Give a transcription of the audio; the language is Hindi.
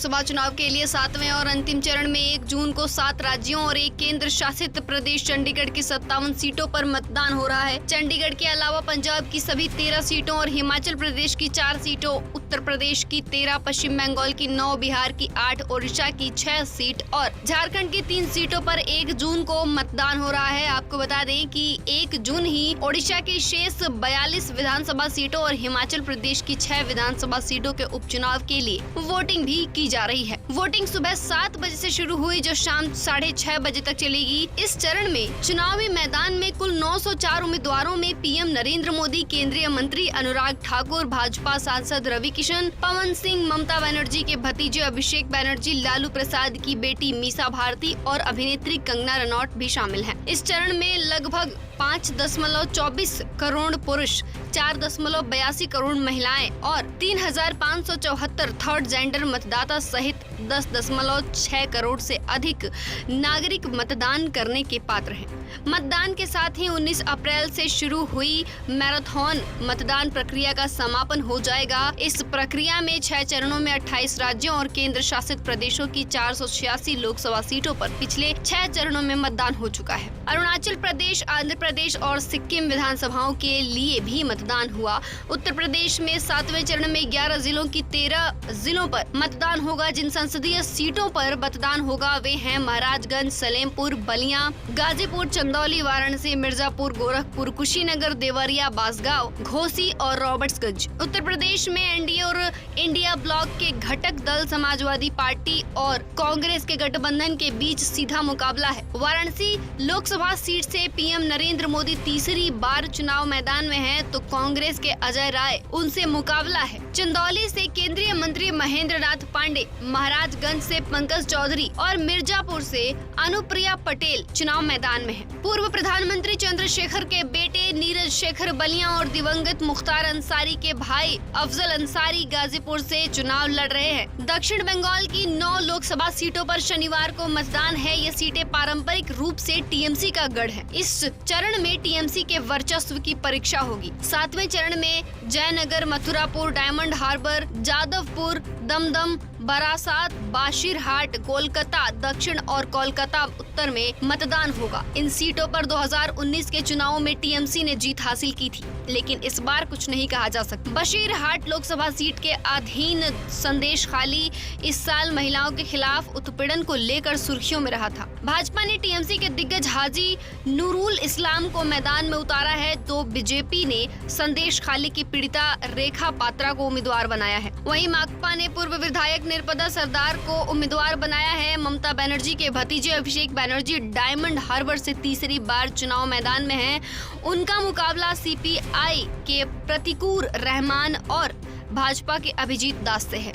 लोकसभा चुनाव के लिए 7वें और अंतिम चरण में 1 जून को 7 राज्यों और 1 केंद्र शासित प्रदेश चंडीगढ़ की 57 सीटों पर मतदान हो रहा है। चंडीगढ़ के अलावा पंजाब की सभी 13 सीटों और हिमाचल प्रदेश की 4 सीटों, उत्तर प्रदेश की 13, पश्चिम बंगाल की 9, बिहार की 8, ओडिशा की 6 सीट और झारखंड की 3 सीटों पर 1 जून को मतदान हो रहा है। आपको बता दें कि 1 जून ही ओडिशा की शेष 42 विधानसभा सीटों और हिमाचल प्रदेश की 6 विधानसभा सीटों के उपचुनाव के लिए वोटिंग भी की जा रही है। वोटिंग सुबह 7 बजे से शुरू हुई जो शाम 6:30 बजे तक चलेगी। इस चरण में चुनावी मैदान में कुल 904 उम्मीदवारों में पीएम नरेंद्र मोदी, केंद्रीय मंत्री अनुराग ठाकुर, भाजपा सांसद रवि किशन, पवन सिंह, ममता बनर्जी के भतीजे अभिषेक बनर्जी, लालू प्रसाद की बेटी मीसा भारती और अभिनेत्री कंगना रनौत भी शामिल हैं। इस चरण में लगभग 5.24 करोड़ पुरुष, 4.82 करोड़ महिलाएं और 3,574 थर्ड जेंडर मतदाता सहित 10.6 करोड़ से अधिक नागरिक मतदान करने के पात्र हैं। मतदान के साथ ही 19 अप्रैल से शुरू हुई मैराथन मतदान प्रक्रिया का समापन हो जाएगा। इस प्रक्रिया में 6 चरणों में 28 राज्यों और केंद्र शासित प्रदेशों की 486 लोकसभा सीटों पर पिछले 6 चरणों में मतदान हो चुका है। अरुणाचल प्रदेश, आंध्र प्रदेश और सिक्किम विधानसभाओं के लिए भी मतदान हुआ। उत्तर प्रदेश में 7वें चरण में 11 जिलों की 13 जिलों पर मतदान होगा। जिन संसदीय सीटों पर मतदान होगा वे हैं महराजगंज, सलेमपुर, बलिया, गाजीपुर, चंदौली, वाराणसी, मिर्जापुर, गोरखपुर, कुशीनगर, देवरिया, बांसगांव, घोसी और रॉबर्ट्सगंज। उत्तर प्रदेश में एनडीए और इंडिया ब्लॉक के घटक दल समाजवादी पार्टी और कांग्रेस के गठबंधन के बीच सीधा मुकाबला है। वाराणसी लोकसभा सीट से पीएम नरेंद्र मोदी तीसरी बार चुनाव मैदान में हैं, तो कांग्रेस के अजय राय उनसे मुकाबला है। चंदौली से केंद्रीय मंत्री महेंद्र नाथ पांडे, महराजगंज से पंकज चौधरी और मिर्जापुर से अनुप्रिया पटेल चुनाव मैदान में हैं। पूर्व प्रधानमंत्री चंद्रशेखर के बेटे नीरज शेखर बलिया और दिवंगत मुख्तार अंसारी के भाई अफजल अंसारी गाजीपुर से चुनाव लड़ रहे हैं। दक्षिण बंगाल की 9 लोकसभा सीटों पर शनिवार को मतदान है। ये सीटें पारंपरिक रूप से टीएमसी का गढ़ है। इस चरण में टीएमसी के वर्चस्व की परीक्षा होगी। 7वें चरण में जयनगर, मथुरापुर, डायमंड हार्बर, जादवपुर, दमदम, बरासात, बाशिरहाट, कोलकाता दक्षिण और कोलकाता उत्तर में मतदान होगा। इन सीटों पर 2019 के चुनावों में टीएमसी ने जीत हासिल की थी, लेकिन इस बार कुछ नहीं कहा जा सकता। बशीरहाट लोकसभा सीट के अधीन संदेश खाली इस साल महिलाओं के खिलाफ उत्पीड़न को लेकर सुर्खियों में रहा था। भाजपा ने टीएमसी के दिग्गज हाजी नूरुल इस्लाम को मैदान में उतारा है, तो बीजेपी ने संदेश खाली की पीड़िता रेखा पात्रा को उम्मीदवार बनाया है। वहीं माकपा ने पूर्व विधायक निर्पदा सरदार को उम्मीदवार बनाया है। ममता बनर्जी के भतीजे अभिषेक बनर्जी डायमंड हार्बर से तीसरी बार चुनाव मैदान में हैं। उनका मुकाबला सीपीआई के प्रतिकूर रहमान और भाजपा के अभिजीत दास से है।